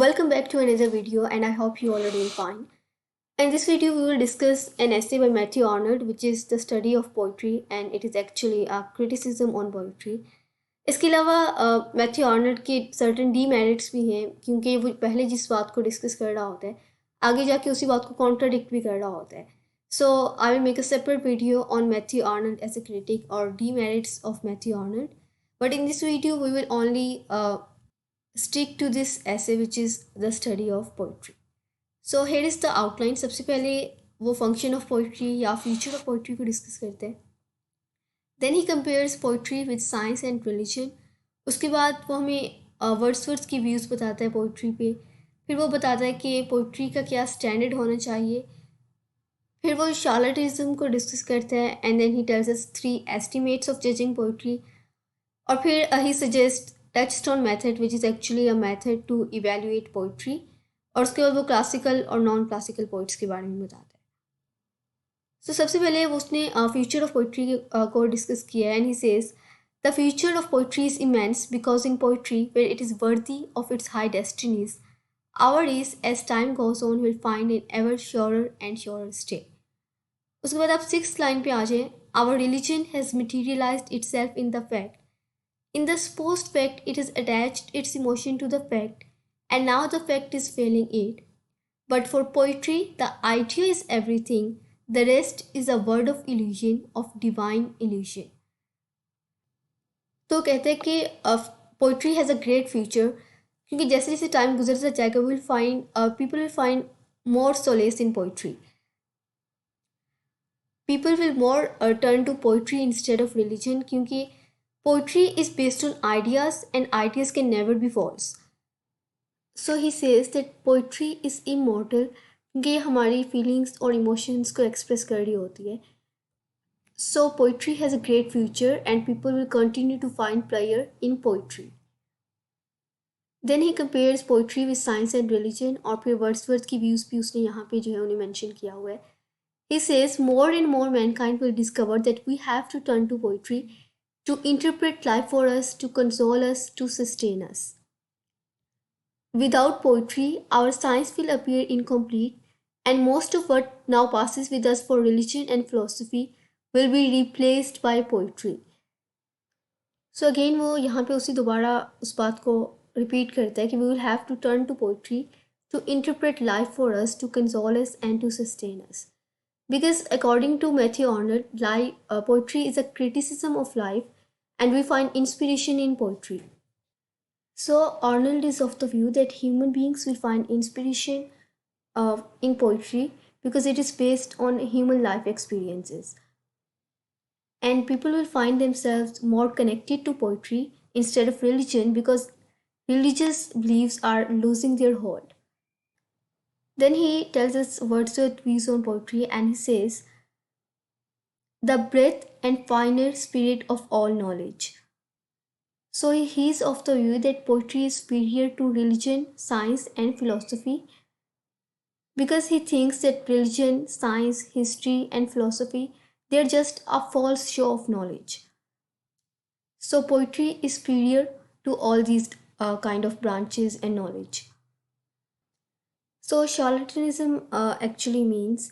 Welcome back to another video and I hope you all are doing fine. In this video we will discuss an essay by Mathew Arnold which is the study of poetry and it is actually a criticism on poetry. इसके अलावा Matthew Arnold के certain demerits भी हैं क्योंकि वो पहले जिस बात को डिस्कस कर रहा होता है आगे जाके उसी बात को कॉन्ट्राडिक्ट भी कर रहा होता है. So I will make a separate video on Matthew Arnold as a critic और demerits of Matthew Arnold. But in this video we will only stick to this essay which is the study of poetry. So here is the outline. सबसे पहले वो function of poetry या feature of poetry को discuss करते हैं. Then he compares poetry with science and religion. उसके बाद वो हमें वर्ड्सवर्थ की व्यूज़ बताता है पोइट्री पे. फिर वो बताता है कि पोइट्री का क्या स्टैंडर्ड होना चाहिए. फिर वो शार्लटिज्म को डिस्कस करता है and then he tells us 3 estimates of judging poetry. और फिर he suggest Touchstone Method which is actually a method to evaluate poetry. और उसके बाद वो क्लासिकल और नॉन क्लासिकल पोइट्स के बारे में बताता है. सो सबसे पहले वो उसने फ्यूचर ऑफ पोइट्री को डिस्कस किया है and he says the future of poetry is immense because in poetry where it is worthy of its high destinies our is as time goes on will find an ever surer and surer stay. उसके बाद आप 6th line पे आ जाएं. Our religion has materialized itself in the fact. In the supposed fact, it has attached its emotion to the fact, and now the fact is failing it. But for poetry, the idea is everything. The rest is a word of illusion, of divine illusion. तो कहते हैं कि poetry has a great future क्योंकि जैसे जैसे time गुजरता जाएगा people will find more solace in poetry. People will more turn to poetry instead of religion क्योंकि poetry is based on ideas and ideas can never be false. So he says that poetry is immortal क्योंकि ये हमारी feelings और emotions को express कर रही होती है. So poetry has a great future and people will continue to find pleasure in poetry. Then he compares poetry with science and religion और फिर वर्ड्सवर्थ की views भी उसने यहाँ पे जो है उन्हें mention किया हुआ है. He says more and more mankind will discover that we have to turn to poetry to interpret life for us, to console us, to sustain us. Without poetry, our science will appear incomplete, and most of what now passes with us for religion and philosophy will be replaced by poetry. So again वो यहाँ पे उसी दोबारा उस बात को repeat करता है कि we will have to turn to poetry to interpret life for us, to console us and to sustain us. Because according to Mathew Arnold, poetry is a criticism of life and we find inspiration in poetry. So Arnold is of the view that human beings will find inspiration in poetry because it is based on human life experiences. And people will find themselves more connected to poetry instead of religion because religious beliefs are losing their hold. Then he tells us Wordsworth's views on poetry and he says, the breadth and finer spirit of all knowledge. So he is of the view that poetry is superior to religion, science and philosophy because he thinks that religion, science, history and philosophy, they are just a false show of knowledge. So poetry is superior to all these kind of branches and knowledge. So charlatanism actually means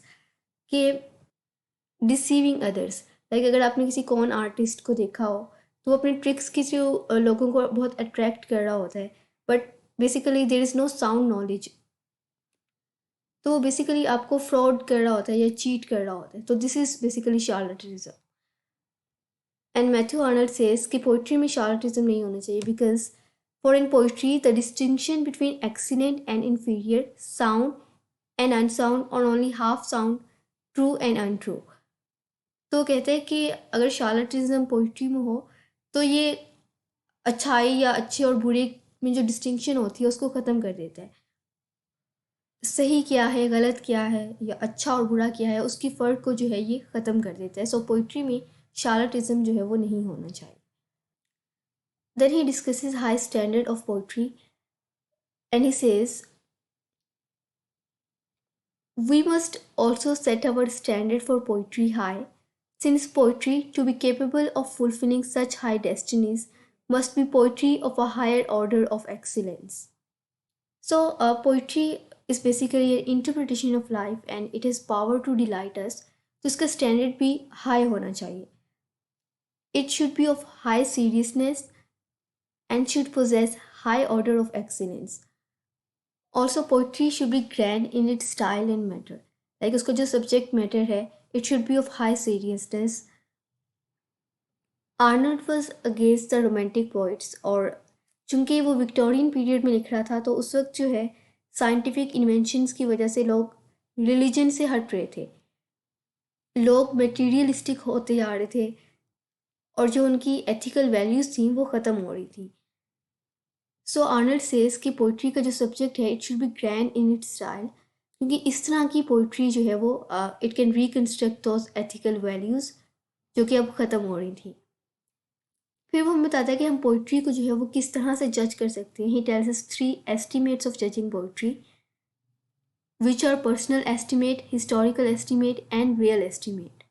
कि deceiving others. Like अगर आपने किसी cone artist को देखा हो तो वो अपने ट्रिक्स की जो लोगों को बहुत अट्रैक्ट कर रहा होता है but basically there is no sound knowledge. तो वो बेसिकली आपको फ्रॉड कर रहा होता है या चीट कर रहा होता है. तो this is basically charlatanism. And Matthew Arnold says कि पोइट्री में शार्लटिज्म नहीं होना चाहिए because for in poetry the distinction between excellent and inferior, sound and unsound or only half sound, true and untrue. तो कहते हैं कि अगर शार्लटिज्म पोइट्री में हो तो ये अच्छाई या अच्छे और बुरे में जो डिस्टिंक्शन होती है उसको ख़त्म कर देता है. सही क्या है, गलत क्या है या अच्छा और बुरा क्या है उसकी फ़र्क को जो है ये ख़त्म कर देता है. सो पोइट्री में शार्लटिज्म जो है वो नहीं होना चाहिए. Then he discusses high standard of poetry and he says we must also set our standard for poetry high. Since poetry, to be capable of fulfilling such high destinies, must be poetry of a higher order of excellence. So poetry is basically an interpretation of life and it has power to delight us. तो इसका standard भी high होना चाहिए. It should be of high seriousness and should possess high order of excellence. Also, poetry should be grand in its style and matter. Like उसका जो subject matter है, it should be of high seriousness. Arnold was against the romantic poets और चूंकि वो Victorian period में लिख रहा था तो उस वक्त जो है साइंटिफिक इन्वेंशंस की वजह से लोग रिलीजन से हट रहे थे, लोग मटेरियलिस्टिक होते जा रहे थे और जो उनकी एथिकल वैल्यूज़ थी वो ख़त्म हो रही थी. सो आर्नल्ड सेज कि पोइट्री का जो सब्जेक्ट है it should be grand in its style, क्योंकि इस तरह की पोइट्री जो है वो it can reconstruct those ethical values जो कि अब ख़त्म हो रही थी. फिर वो हमें बताता है कि हम पोइट्री को जो है वो किस तरह से जज कर सकते हैं. ही tells us 3 estimates of judging poetry which are personal estimate, historical estimate and real estimate.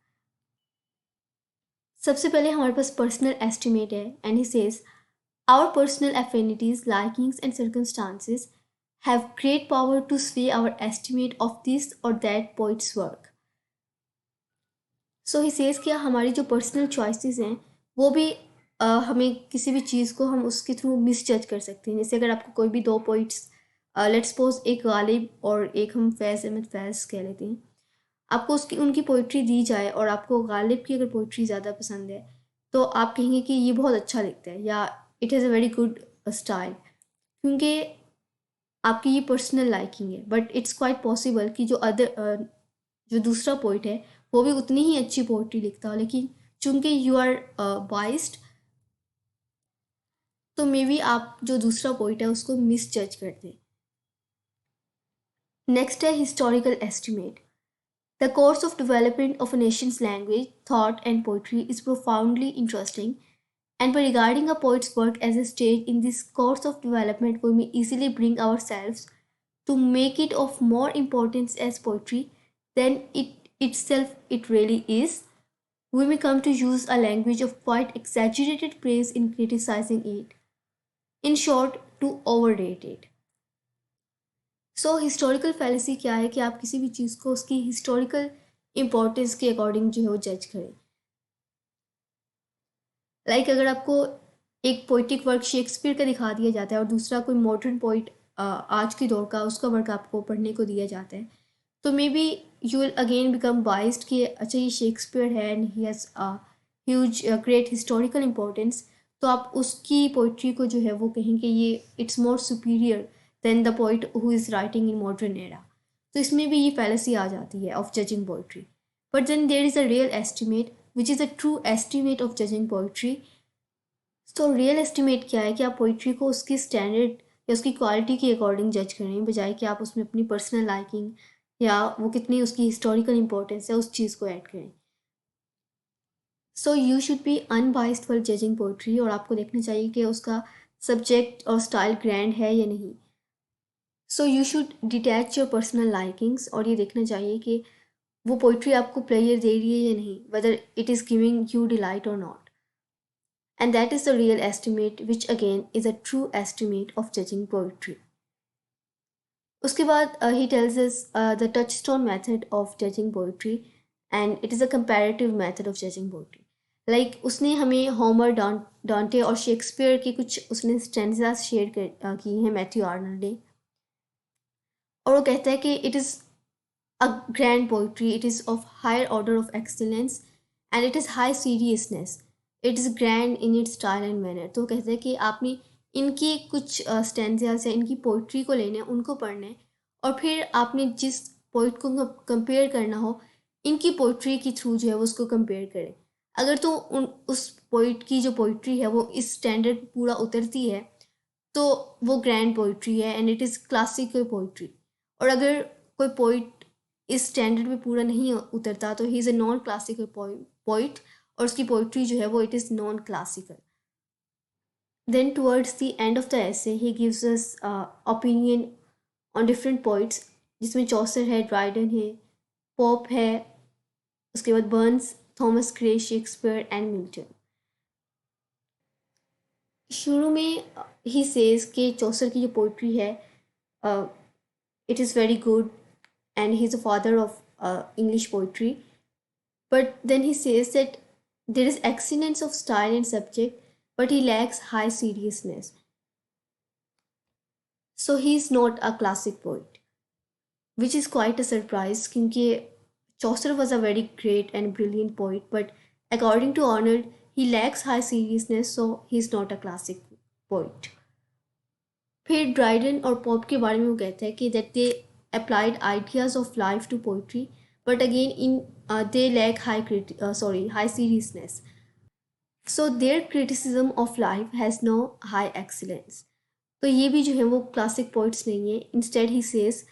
सबसे पहले हमारे पास पर्सनल एस्टिमेट है and he says our personal affinities, likings and circumstances have great power to sway our estimate of this or that poet's work. So he says कि हमारी जो personal choices हैं वो भी हमें किसी भी चीज़ को हम उसके थ्रू मिसजज कर सकते हैं. जैसे अगर आपको कोई भी दो पोइट्स लेट्स सपोज एक गालिब और एक हम फैज़ अहमद फैज़ कह लेते हैं, आपको उसकी उनकी पोइट्री दी जाए और आपको गालिब की अगर पोइट्री ज़्यादा पसंद है तो आप कहेंगे कि ये बहुत अच्छा लिखता है या it has a very good style, क्योंकि आपकी ये पर्सनल लाइकिंग है. बट इट्स क्वाइट पॉसिबल कि जो दूसरा पोइट है वो भी उतनी ही अच्छी पोइट्री लिखता हो, लेकिन चूंकि यू आर बाइस्ड तो मे बी आप जो दूसरा पोइट है उसको मिस जज कर दें. नेक्स्ट है historical estimate. The course of development of a nation's language, thought, and poetry is profoundly interesting, and by regarding a poet's work as a stage in this course of development, we may easily bring ourselves to make it of more importance as poetry than it itself it really is. We may come to use a language of quite exaggerated praise in criticizing it. In short, to overrate it. So historical fallacy क्या है कि आप किसी भी चीज़ को उसकी historical importance के according जो है वो जज करें. लाइक अगर आपको एक पोइटिक वर्क शेक्सपियर का दिखा दिया जाता है और दूसरा कोई मॉडर्न पोइट आज के दौर का उसका वर्क आपको पढ़ने को दिया जाता है तो may be you will again become biased कि अच्छा ये शेक्सपियर है and he has huge great historical importance, तो आप उसकी पोइट्री को जो है वो कहेंगे ये it's more superior than the poet who is writing in modern era. तो इसमें भी ये fallacy आ जाती है of judging poetry. But then there is a real estimate which is a true estimate of judging poetry. तो real estimate क्या है कि आप poetry को उसकी standard या उसकी quality के according judge करें बजाय कि आप उसमें अपनी personal liking या वो कितनी उसकी historical importance है उस चीज़ को add करें. So you should be unbiased while judging poetry और आपको देखना चाहिए कि उसका subject और style grand है या नहीं. So you should detach your personal likings और ये देखना चाहिए कि वो पोइट्री आपको प्लेयर दे रही है या नहीं, whether it is giving you delight or not. And that is the real estimate which again is a true estimate of judging poetry. उसके बाद ही tells us the touchstone method of judging poetry and it is a comparative method of judging poetry. Like उसने हमें Homer, डांटे और Shakespeare की कुछ उसने स्टैंजास शेयर की हैं मैथ्यू आर्नल्ड ने, और वो कहता है कि it is a grand poetry, it is of higher order of excellence and it is high seriousness, it is grand in its style and manner. तो वो कहता है कि आपने इनकी कुछ स्टैंजास या इनकी पोइट्री को लेना है, उनको पढ़ना है और फिर आपने जिस पोइट को कंपेयर करना हो इनकी पोइट्री के थ्रू जो है वो उसको कंपेयर करें. अगर तो उस पोइट की जो पोइट्री है वो इस स्टैंडर्ड पर पूरा उतरती है तो वो ग्रैंड पोइट्री है and it is classical poetry. और अगर कोई पोइट इस स्टैंडर्ड पे पूरा नहीं उतरता तो he is a non classical poet और उसकी पोइट्री जो है वो it is non classical. Then towards the end of the essay he gives us opinion on different poets, जिसमें चौसर है, ड्राइडन है, पोप है, उसके बाद Burns, Thomas Gray, Shakespeare and Milton. शुरू में ही सेज कि चौसर की जो पोइट्री है uh, it is very good, and he's a father of English poetry. But then he says that there is excellence of style and subject, but he lacks high seriousness. So he's not a classic poet, which is quite a surprise because Chaucer was a very great and brilliant poet, but according to Arnold, he lacks high seriousness, so he's not a classic poet. फिर Dryden और Pope के बारे में वो कहता है कि that they applied ideas of life to poetry, but again in they lack high seriousness, so their criticism of life has no high excellence. तो ये भी जो है वो क्लासिक पोइट्स नहीं है. Instead he says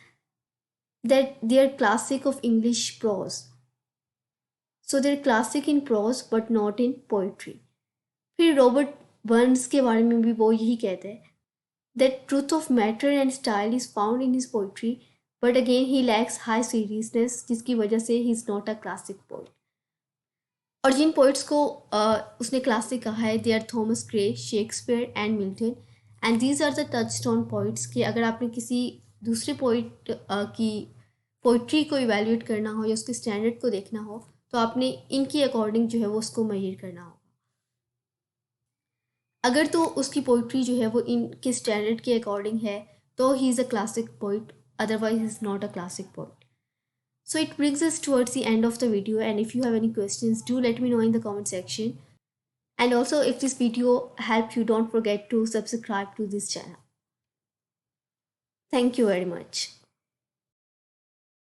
that they are classic of English prose, so they are classic in prose but not in poetry. फिर Robert Burns के बारे में भी वो यही कहते हैं that truth of matter and style is found in his poetry, but again he lacks high seriousness, जिसकी वजह से he is not a classic poet. और जिन पोइट्स को उसने क्लासिक कहा है, they are Thomas Gray, Shakespeare and Milton, and these are the touchstone poets. कि अगर आपने किसी दूसरे पोइट की पोइट्री को इवेल्यूएट करना हो या उसके स्टैंडर्ड को देखना हो, तो आपने इनकी अकॉर्डिंग जो है वो उसको मेजर करना हो. अगर तो उसकी पोइट्री जो है वो इनके स्टैंडर्ड के अकॉर्डिंग है, तो he is a classic poet, otherwise he's not a classic poet. So it brings us towards the end of the video, and if you have any questions, do let me know in the comment section. And also, if this video helped you, don't forget to subscribe to this channel. Thank you very much.